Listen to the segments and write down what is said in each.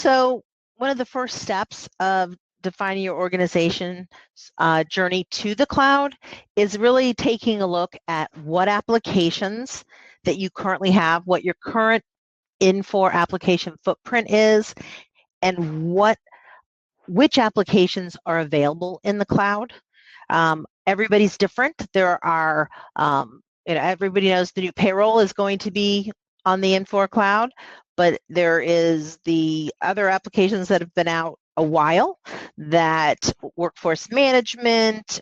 So one of the first steps of defining your organization's journey to the cloud is really taking a look at what applications that you currently have, what your current Infor application footprint is, and which applications are available in the cloud. Everybody's different. There are, everybody knows the new payroll is going to be on the Infor cloud, but there is the other applications that have been out a while, that workforce management,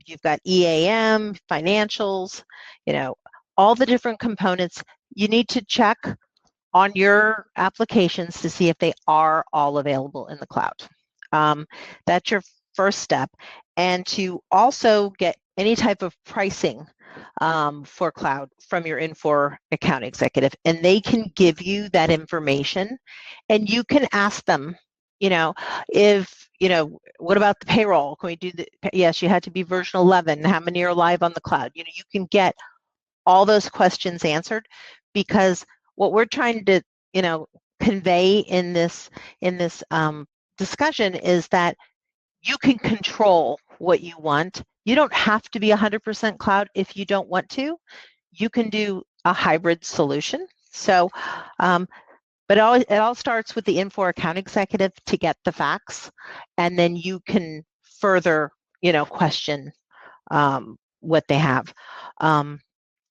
you've got EAM, financials, all the different components. You need to check on your applications to see if they are all available in the cloud. That's your first step. And to also get any type of pricing for cloud from your Infor account executive, and they can give you that information, and you can ask them, what about the payroll? Can we do yes, you had to be version 11. How many are live on the cloud? You can get all those questions answered, because what we're trying to, convey in this discussion is that you can control what you want. You don't have to be 100% cloud if you don't want to. You can do a hybrid solution. So, but it all starts with the Infor account executive to get the facts, and then you can further, question what they have.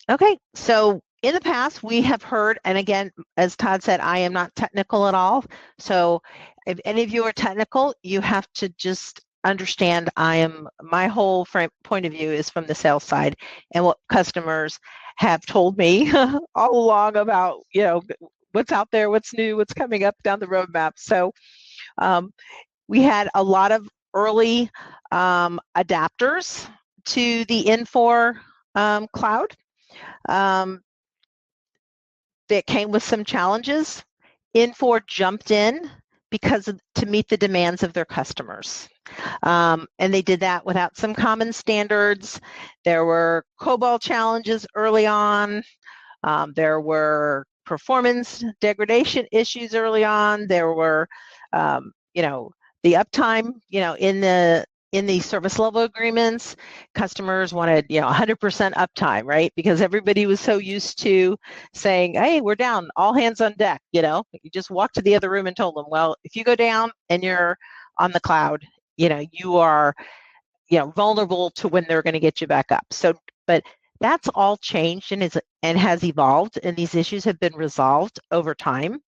Okay, so in the past, we have heard, and again, as Todd said, I am not technical at all. So if any of you are technical, you have to just understand my whole point of view is from the sales side and what customers have told me all along about, what's out there, what's new, what's coming up down the roadmap. So we had a lot of early adapters to the Infor cloud. That came with some challenges. Infor jumped in to meet the demands of their customers. And they did that without some common standards. There were COBOL challenges early on. There were performance degradation issues early on. There were, the uptime, in the service level agreements, customers wanted, 100% uptime, right? Because everybody was so used to saying, hey, we're down, all hands on deck, You just walked to the other room and told them, well, if you go down and you're on the cloud, you are, vulnerable to when they're going to get you back up. So, but that's all changed and has evolved, and these issues have been resolved over time.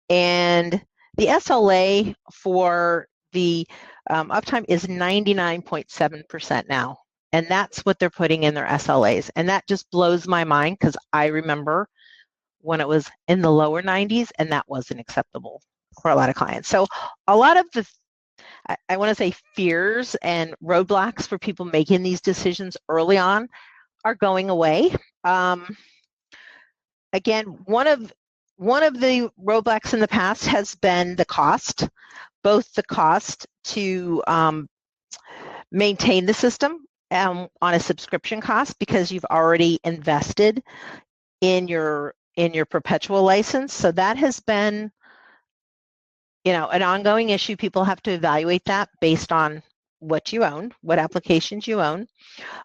And the SLA for the uptime is 99.7% now, and that's what they're putting in their SLAs, and that just blows my mind, because I remember when it was in the lower 90s, and that wasn't acceptable for a lot of clients. So a lot of the, I want to say, fears and roadblocks for people making these decisions early on are going away. Again, one of the roadblocks in the past has been the cost, both the cost to maintain the system on a subscription cost, because you've already invested in your perpetual license. So that has been, an ongoing issue. People have to evaluate that based on what you own, what applications you own.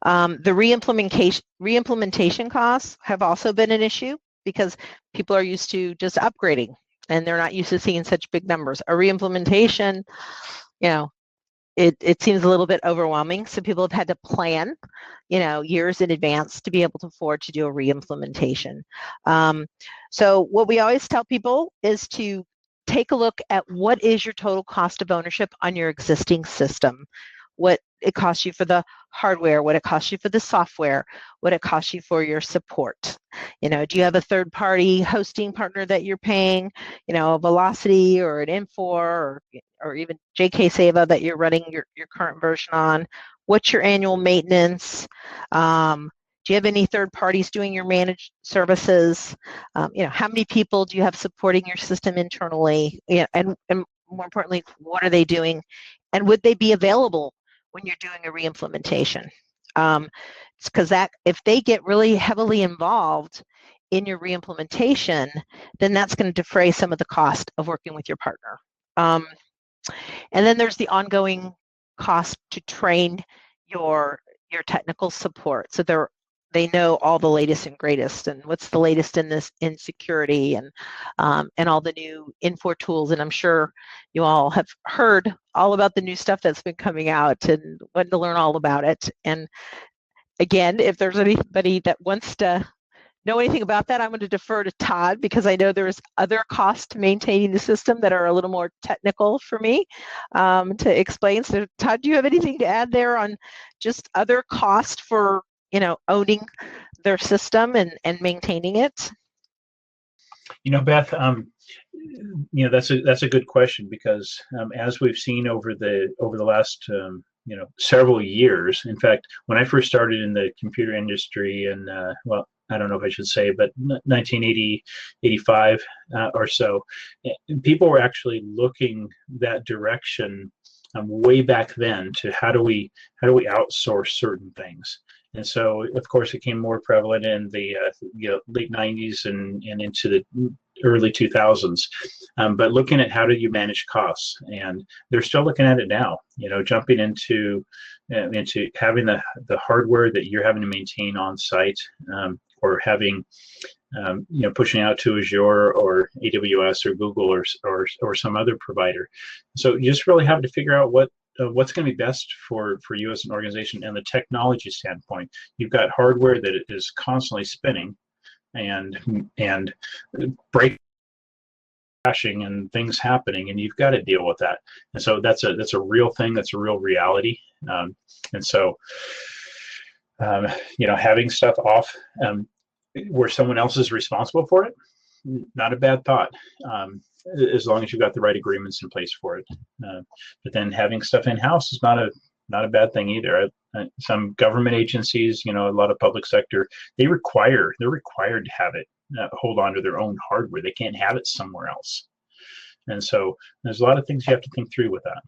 The re-implementation costs have also been an issue, because people are used to just upgrading, and they're not used to seeing such big numbers. A re-implementation, it seems a little bit overwhelming. So people have had to plan, years in advance to be able to afford to do a re-implementation. So what we always tell people is to take a look at what is your total cost of ownership on your existing system, what it costs you for the hardware, what it costs you for the software, what it costs you for your support. Do you have a third-party hosting partner that you're paying, a Velocity or an Infor or even JK Seva that you're running your current version on? What's your annual maintenance? Do you have any third parties doing your managed services? How many people do you have supporting your system internally? And more importantly, what are they doing? And would they be available when you're doing a re-implementation? Because if they get really heavily involved in your re-implementation, then that's going to defray some of the cost of working with your partner. And then there's the ongoing cost to train your technical support. So they know all the latest and greatest and what's the latest in security and all the new Infor tools. And I'm sure you all have heard all about the new stuff that's been coming out and wanting to learn all about it. And again, if there's anybody that wants to know anything about that, I'm going to defer to Todd because I know there's other costs to maintaining the system that are a little more technical for me to explain. So Todd, do you have anything to add there on just other costs for, owning their system and maintaining it? Beth, that's a good question because as we've seen over the last several years. In fact, when I first started in the computer industry, and well, I don't know if I should say, but 1980, 85 or so, people were actually looking that direction way back then to how do we outsource certain things. And so, of course, it became more prevalent in the late 90s and into the early 2000s. But looking at how do you manage costs, and they're still looking at it now. Jumping into having the hardware that you're having to maintain on site, or having pushing out to Azure or AWS or Google or some other provider. So you just really have to figure out what's going to be best for you as an organization. And the technology standpoint, you've got hardware that is constantly spinning and crashing and things happening, and you've got to deal with that. And so that's a real thing. That's a real reality. And so having stuff off where someone else is responsible for it, not a bad thought, as long as you've got the right agreements in place for it. But then having stuff in-house is not a bad thing either. Some government agencies, a lot of public sector, they're required to have it, hold on to their own hardware. They can't have it somewhere else. And so there's a lot of things you have to think through with that.